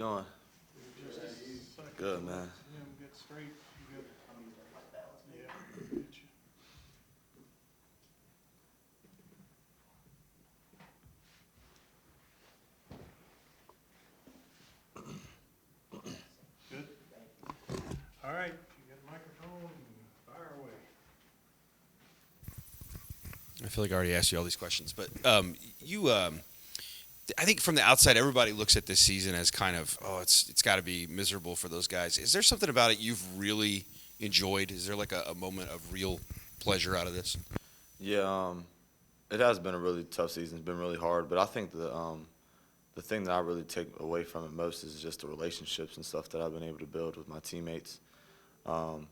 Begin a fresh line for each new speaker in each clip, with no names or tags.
Doing
Just a second to
good,
let
man.
him get straight. You good? Yeah, get you. Good? All right, you got a microphone, fire away.
I feel like I already asked you all these questions, but I think from the outside, everybody looks at this season as kind of, oh, it's got to be miserable for those guys. Is there something about it you've really enjoyed? Is there like a moment of real pleasure out of this?
Yeah, it has been a really tough season. It's been really hard, but I think the thing that I really take away from it most is just the relationships and stuff that I've been able to build with my teammates. Um,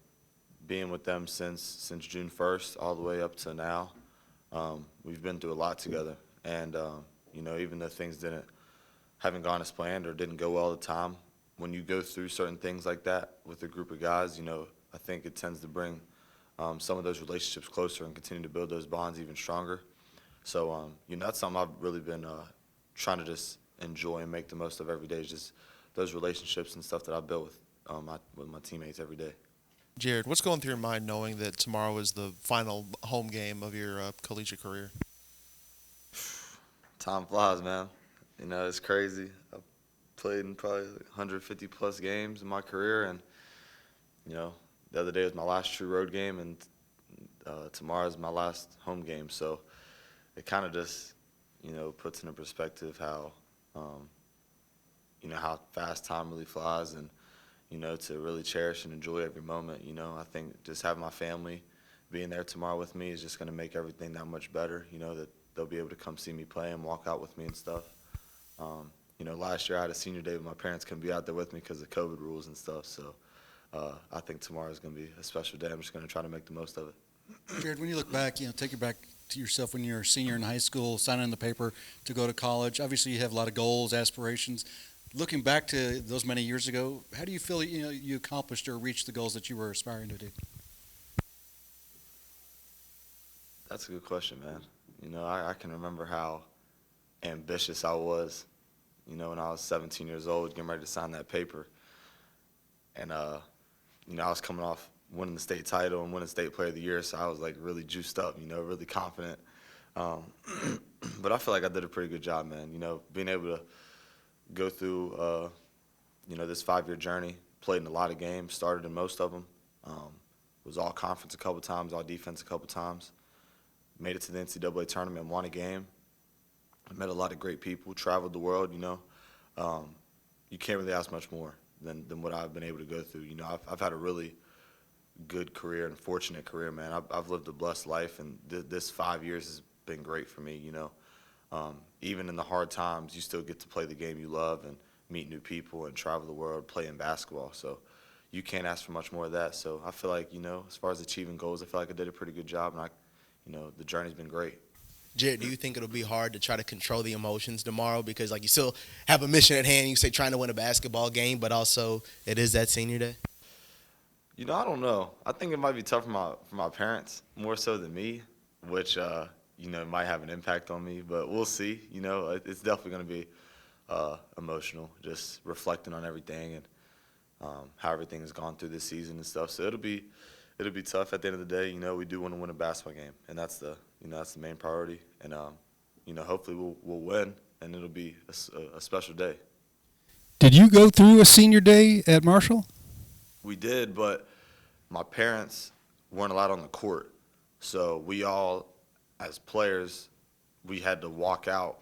Being with them since June 1st all the way up to now, we've been through a lot together, and even though things didn't haven't gone as planned or didn't go well all the time, when you go through certain things like that with a group of guys, I think it tends to bring some of those relationships closer and continue to build those bonds even stronger. So, that's something I've really been trying to just enjoy and make the most of every day, is just those relationships and stuff that I built with my teammates every day.
Jarrod, what's going through your mind knowing that tomorrow is the final home game of your collegiate career?
Time flies, man. It's crazy. I've played in probably 150 plus games in my career, and you know, the other day was my last true road game, and tomorrow is my last home game. So it kind of just, puts into perspective um, how fast time really flies, and to really cherish and enjoy every moment. I think just having my family being there tomorrow with me is just going to make everything that much better. That they'll be able to come see me play and walk out with me and stuff. Last year I had a senior day, but my parents couldn't be out there with me because of COVID rules and stuff. So I think tomorrow is going to be a special day. I'm just going to try to make the most of it.
Jared, when you look back, take you back to yourself when you were a senior in high school, signing the paper to go to college. Obviously, you have a lot of goals, aspirations. Looking back to those many years ago, how do you feel you accomplished or reached the goals that you were aspiring to do?
That's a good question, man. I can remember how ambitious I was, when I was 17 years old, getting ready to sign that paper. And, I was coming off winning the state title and winning state player of the year, so I was like really juiced up, really confident. Um, but I feel like I did a pretty good job, man. Being able to go through, this 5-year journey, played in a lot of games, started in most of them. Was all conference a couple times, all defense a couple times. Made it to the NCAA tournament, won a game. I met a lot of great people, traveled the world. You can't really ask much more than what I've been able to go through. I've had a really good career and fortunate career, man. I've lived a blessed life, and this 5 years has been great for me. Even in the hard times, you still get to play the game you love and meet new people and travel the world playing basketball. So you can't ask for much more of that. So I feel like, as far as achieving goals, I feel like I did a pretty good job, and the journey's been great.
Jared, do you think it'll be hard to try to control the emotions tomorrow? Because, like, you still have a mission at hand. You say trying to win a basketball game, but also it is that senior day.
I don't know. I think it might be tough for my parents more so than me, which might have an impact on me. But we'll see. It's definitely going to be emotional, just reflecting on everything and how everything has gone through this season and stuff. So it'll be tough at the end of the day. We do want to win a basketball game, and that's the main priority. And hopefully we'll win, and it'll be a special day.
Did you go through a senior day at Marshall?
We did, but my parents weren't allowed on the court. So we all, as players, we had to walk out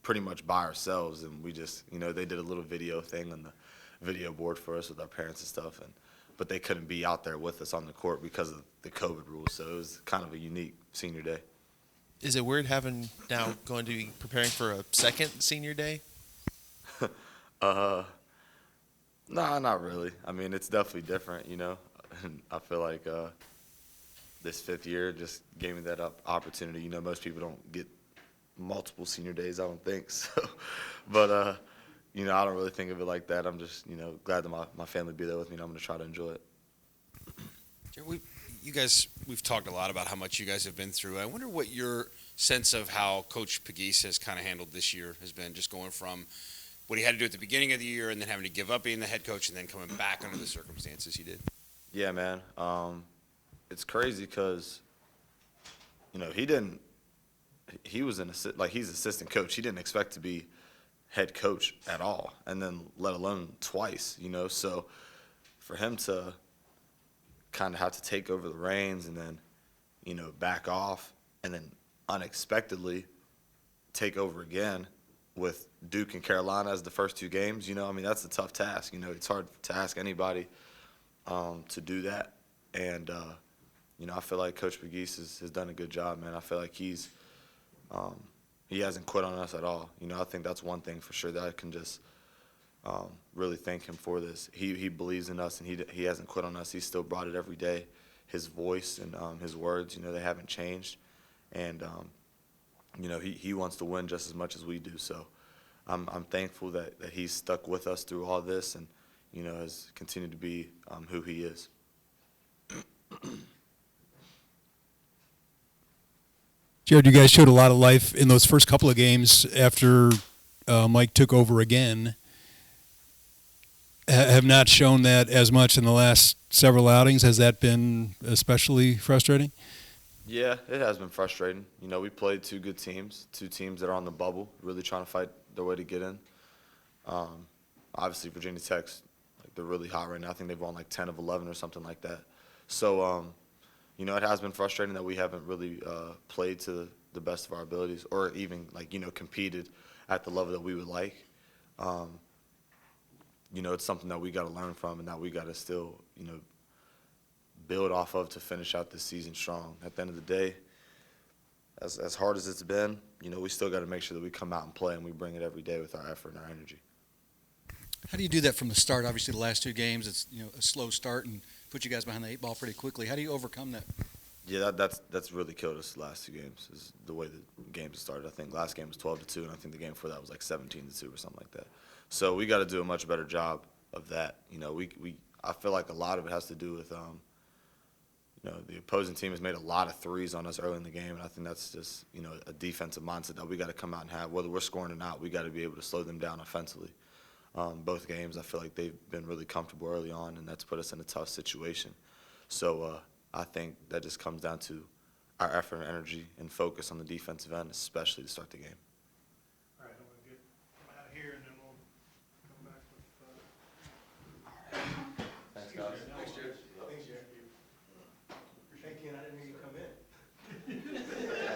pretty much by ourselves, and we just, they did a little video thing on the video board for us with our parents and stuff, but they couldn't be out there with us on the court because of the COVID rules. So it was kind of a unique senior day.
Is it weird having now going to be preparing for a second senior day?
Uh, No, not really. I mean, it's definitely different, And I feel like this 5th year just gave me that opportunity. Most people don't get multiple senior days, I don't think. So, but I don't really think of it like that. I'm just, glad that my family be there with me, and I'm going to try to enjoy it.
We've talked a lot about how much you guys have been through. I wonder what your sense of how Coach Pegues has kind of handled this year has been, just going from what he had to do at the beginning of the year and then having to give up being the head coach and then coming back under the circumstances he did?
Yeah, man. It's crazy because, he was he's assistant coach. He didn't expect to be head coach at all, and then let alone twice, So for him to kind of have to take over the reins and then, back off and then unexpectedly take over again with Duke and Carolina as the first two games, that's a tough task. It's hard to ask anybody to do that. And, I feel like Coach McGee has done a good job, man. I feel like he hasn't quit on us at all. I think that's one thing for sure that I can just really thank him for this. He believes in us, and he hasn't quit on us. He's still brought it every day. His voice and his words, they haven't changed. And, he wants to win just as much as we do. So I'm thankful that he's stuck with us through all this and, has continued to be who he is.
Jarrod, you guys showed a lot of life in those first couple of games after Mike took over again. Have not shown that as much in the last several outings. Has that been especially frustrating?
Yeah, it has been frustrating. We played two good teams, two teams that are on the bubble, really trying to fight their way to get in. Obviously, Virginia Tech's they're really hot right now. I think they've won 10 of 11 or something like that. So, it has been frustrating that we haven't really played to the best of our abilities or even, competed at the level that we would like. It's something that we got to learn from and that we got to still, build off of to finish out this season strong. At the end of the day, as hard as it's been, we still got to make sure that we come out and play and we bring it every day with our effort and our energy.
How do you do that from the start? Obviously, the last two games, it's a slow start and put you guys behind the eight ball pretty quickly. How do you overcome that?
Yeah, that's really killed us the last two games, is the way the games started. I think last game was 12-2, and I think the game before that was 17-2 or something like that. So we got to do a much better job of that. I feel like a lot of it has to do with the opposing team has made a lot of threes on us early in the game, and I think that's just a defensive mindset that we got to come out and have. Whether we're scoring or not, we got to be able to slow them down offensively. Both games, I feel like they've been really comfortable early on, and that's put us in a tough situation. So I think that just comes down to our effort and energy and focus on the defensive end, especially to start the game.